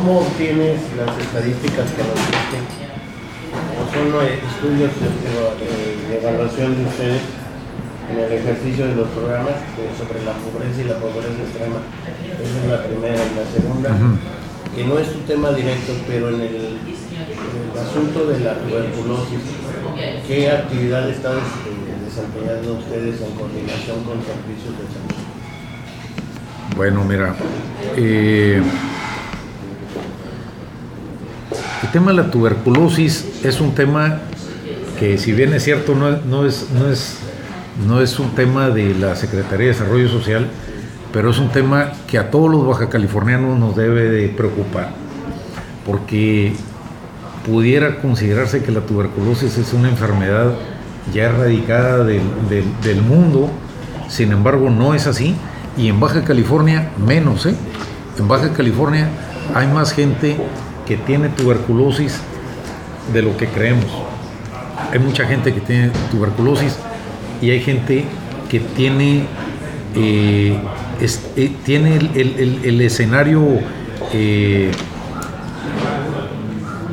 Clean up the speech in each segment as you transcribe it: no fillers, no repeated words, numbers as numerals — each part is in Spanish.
¿cómo obtienes las estadísticas que nos diste? ¿O son estudios de evaluación de ustedes en el ejercicio de los programas sobre la pobreza y la pobreza extrema? Esa es la primera. Y la segunda, que no es tu tema directo, pero en el asunto de la tuberculosis, ¿qué actividad están desempeñando ustedes en coordinación con servicios de salud? Bueno, mira, el tema de la tuberculosis es un tema que, si bien es cierto, no es un tema de la Secretaría de Desarrollo Social, pero es un tema que a todos los bajacalifornianos nos debe de preocupar, porque pudiera considerarse que la tuberculosis es una enfermedad ya erradicada del mundo. Sin embargo, no es así, y en Baja California menos, En Baja California hay más gente que tiene tuberculosis de lo que creemos. Hay mucha gente que tiene tuberculosis y hay gente que tiene el escenario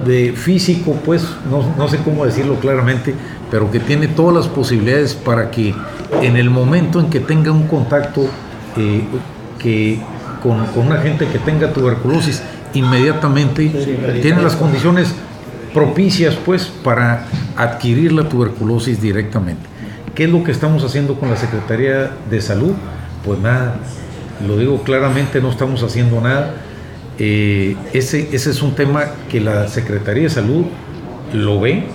de físico, pues no sé cómo decirlo claramente, pero que tiene todas las posibilidades para que en el momento en que tenga un contacto con una gente que tenga tuberculosis, inmediatamente tiene las condiciones propicias, pues, para adquirir la tuberculosis directamente. ¿Qué es lo que estamos haciendo con la Secretaría de Salud? Pues nada, lo digo claramente, no estamos haciendo nada. Ese es un tema que la Secretaría de Salud lo ve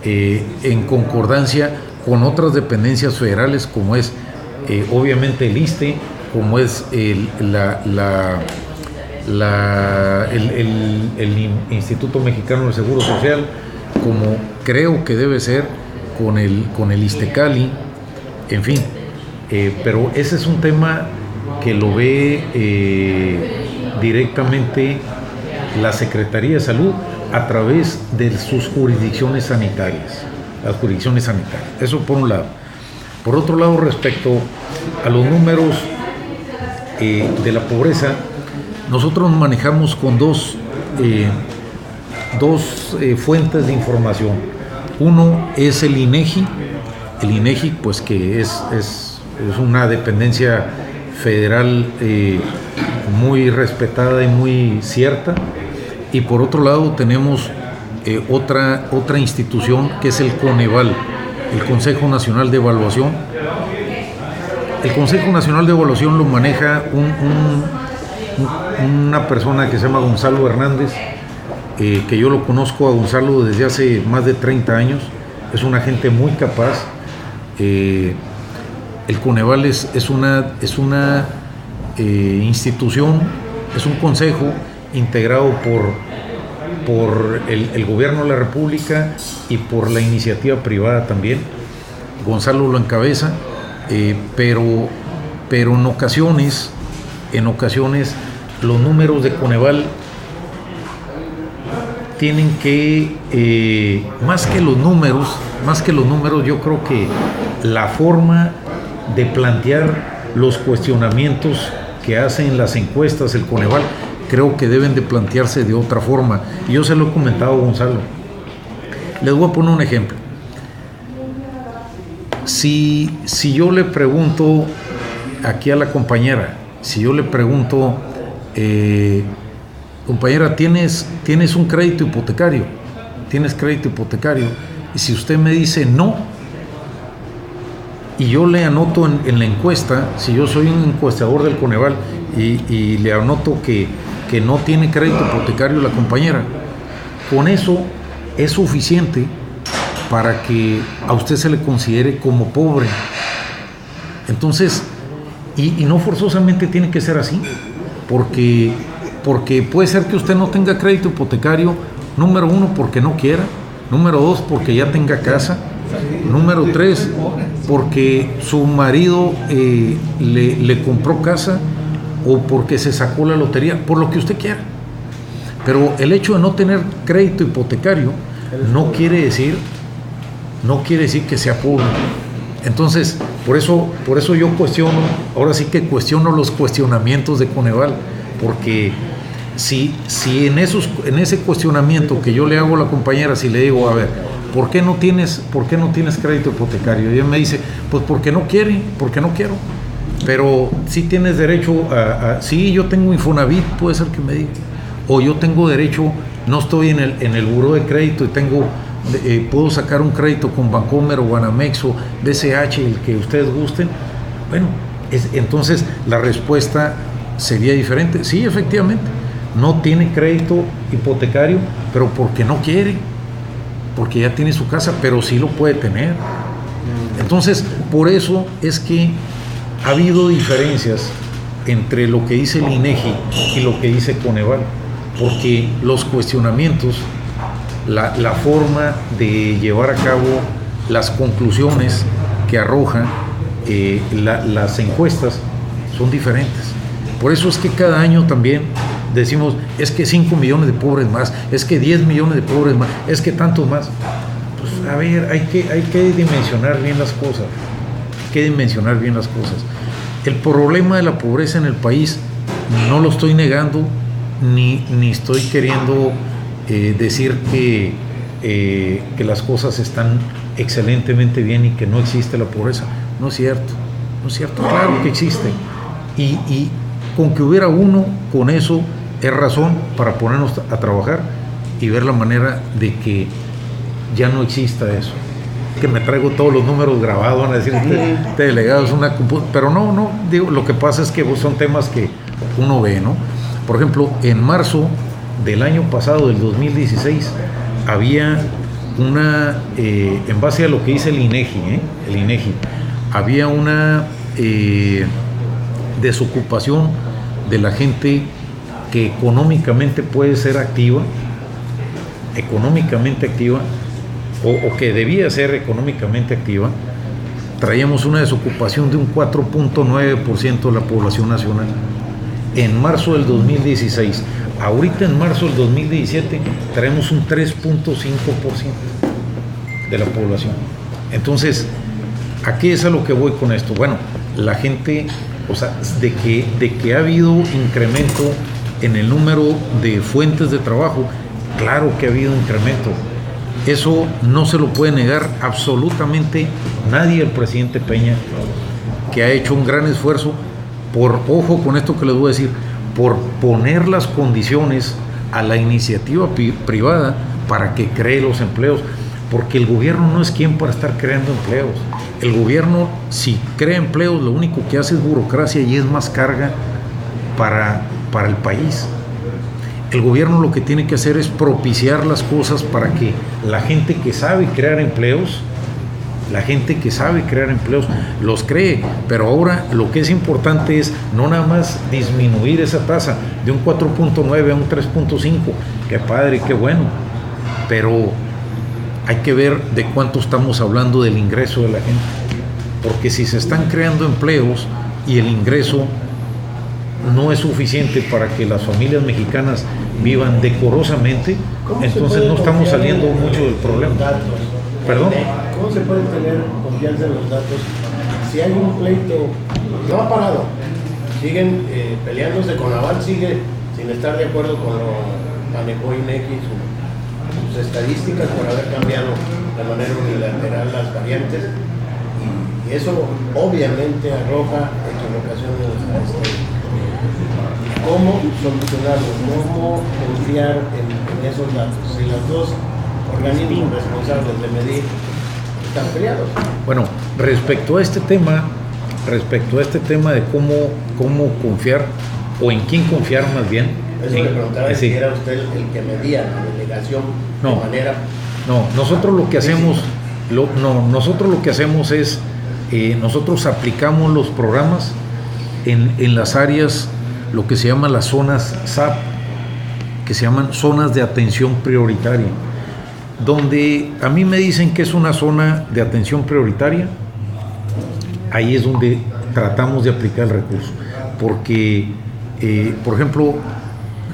en concordancia con otras dependencias federales, como es obviamente el ISSSTE, como es el Instituto Mexicano del Seguro Social, como creo que debe ser con el ISSSTECALI, en fin. Pero ese es un tema que lo ve directamente la Secretaría de Salud a través de sus jurisdicciones sanitarias, las jurisdicciones sanitarias. Eso por un lado. Por otro lado, respecto a los números de la pobreza, nosotros nos manejamos con dos fuentes de información. Uno es el INEGI, pues, que es una dependencia federal muy respetada y muy cierta, y por otro lado tenemos otra institución que es el Coneval, el Consejo Nacional de Evaluación. El Consejo Nacional de Evaluación lo maneja una persona que se llama Gonzalo Hernández, que yo lo conozco a Gonzalo desde hace más de 30 años, es una gente muy capaz. El Coneval es una institución, es un consejo integrado por el gobierno de la República y por la iniciativa privada también. Gonzalo lo encabeza, pero en ocasiones los números de Coneval tienen que, más que los números, yo creo que la forma de plantear los cuestionamientos que hacen las encuestas, el Coneval, creo que deben de plantearse de otra forma. Y yo se lo he comentado a Gonzalo. Les voy a poner un ejemplo. Si yo le pregunto aquí a la compañera, compañera, ¿tienes un crédito hipotecario? ¿Tienes crédito hipotecario? Y si usted me dice no, y yo le anoto en la encuesta, si yo soy un encuestador del Coneval y le anoto que no tiene crédito hipotecario la compañera, con eso es suficiente para que a usted se le considere como pobre. Entonces, y no forzosamente tiene que ser así, porque puede ser que usted no tenga crédito hipotecario, número uno, porque no quiera, número dos, porque ya tenga casa, número tres, porque su marido le compró casa, o porque se sacó la lotería, por lo que usted quiera. Pero el hecho de no tener crédito hipotecario no quiere decir que sea pobre. Entonces, por eso yo cuestiono los cuestionamientos de Coneval, porque si en ese cuestionamiento que yo le hago a la compañera, si le digo, a ver, ¿por qué no tienes crédito hipotecario? Y ella me dice, pues porque no quiere, porque no quiero. Pero sí tienes derecho sí, yo tengo Infonavit, puede ser que me diga. O yo tengo derecho, no estoy en el buró de crédito y puedo sacar un crédito con Bancomer o Banamex o BCH, el que ustedes gusten. Bueno, entonces la respuesta sería diferente. Sí, efectivamente, no tiene crédito hipotecario, pero porque no quiere, porque ya tiene su casa, pero sí lo puede tener. Entonces, por eso es que ha habido diferencias entre lo que dice el INEGI y lo que dice Coneval, porque los cuestionamientos, la forma de llevar a cabo las conclusiones que arrojan las encuestas son diferentes. Por eso es que cada año también decimos, es que 5 millones de pobres más, es que 10 millones de pobres más, es que tantos más. Pues a ver, hay que dimensionar bien las cosas. El problema de la pobreza en el país no lo estoy negando, ni estoy queriendo decir que las cosas están excelentemente bien y que no existe la pobreza. No es cierto, claro que existe. Y con que hubiera uno, con eso es razón para ponernos a trabajar y ver la manera de que ya no exista eso. Que me traigo todos los números grabados, van a decir, este delegado es una... Pero no, digo, lo que pasa es que son temas que uno ve, ¿no? Por ejemplo, en marzo del año pasado, del 2016, había en base a lo que dice el INEGI, había una desocupación de la gente que económicamente puede ser activa, o que debía ser económicamente activa. Traíamos una desocupación de un 4.9% de la población nacional en marzo del 2016. Ahorita en marzo del 2017 traemos un 3.5% de la población. Entonces, ¿a qué es a lo que voy con esto? Bueno, la gente, o sea, de que ha habido incremento en el número de fuentes de trabajo, claro que ha habido incremento. Eso no se lo puede negar absolutamente nadie al presidente Peña, que ha hecho un gran esfuerzo ojo con esto que les voy a decir, por poner las condiciones a la iniciativa privada para que cree los empleos, porque el gobierno no es quien para estar creando empleos. El gobierno, si crea empleos, lo único que hace es burocracia y es más carga para el país. El gobierno lo que tiene que hacer es propiciar las cosas para que la gente que sabe crear empleos, los cree. Pero ahora lo que es importante es no nada más disminuir esa tasa de un 4.9 a un 3.5, qué padre, qué bueno, pero hay que ver de cuánto estamos hablando del ingreso de la gente, porque si se están creando empleos y el ingreso no es suficiente para que las familias mexicanas vivan decorosamente, entonces no estamos saliendo mucho del problema. ¿Perdón? ¿Cómo se puede tener confianza en los datos si hay un pleito? No ha parado, siguen peleándose, Coneval sigue sin estar de acuerdo con lo que manejó INEGI, sus estadísticas por haber cambiado de manera unilateral las variantes, y eso obviamente arroja equivocaciones a este. ¿Cómo solucionarlo? ¿Cómo confiar en esos datos? Si los dos organismos responsables de medir están peleados. Bueno, respecto a este tema de cómo confiar, o en quién confiar más bien. Eso le preguntaba si era usted el que medía la delegación de manera... No, nosotros lo que hacemos, es, nosotros aplicamos los programas en las áreas, lo que se llaman las zonas SAP, que se llaman zonas de atención prioritaria, donde a mí me dicen que es una zona de atención prioritaria, ahí es donde tratamos de aplicar el recurso, porque, por ejemplo,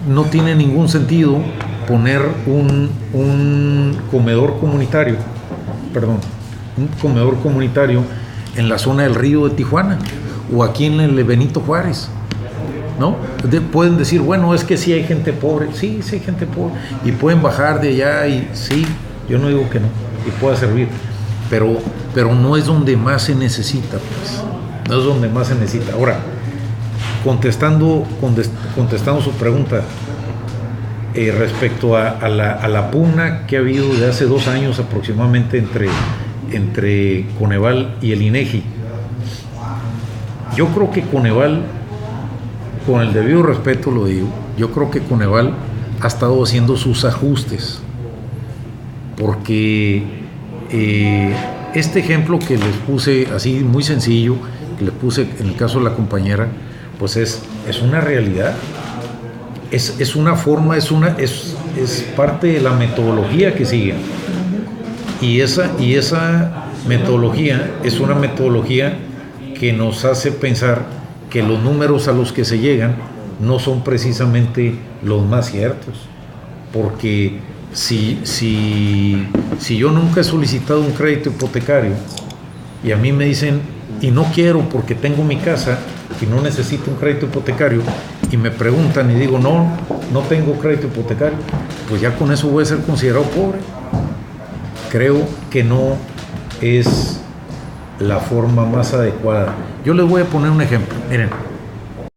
no tiene ningún sentido poner un comedor comunitario en la zona del Río de Tijuana o aquí en el Benito Juárez. ¿no? Pueden decir, bueno, es que sí hay gente pobre, sí hay gente pobre, y pueden bajar de allá, y sí, yo no digo que no, y pueda servir, pero no es donde más se necesita, pues, no es donde más se necesita. Ahora, contestando su pregunta, respecto a la pugna que ha habido de hace 2 años aproximadamente entre Coneval y el INEGI, yo creo que Coneval, con el debido respeto lo digo, yo creo que Coneval ha estado haciendo sus ajustes, porque este ejemplo que les puse así muy sencillo, que les puse en el caso de la compañera, pues es una realidad, es una forma, es parte de la metodología que siguen, y esa metodología es una metodología que nos hace pensar que los números a los que se llegan no son precisamente los más ciertos, porque si yo nunca he solicitado un crédito hipotecario y a mí me dicen, y no quiero porque tengo mi casa y no necesito un crédito hipotecario, y me preguntan y digo, no tengo crédito hipotecario, pues ya con eso voy a ser considerado pobre. Creo que no es la forma más adecuada. Yo les voy a poner un ejemplo. Miren,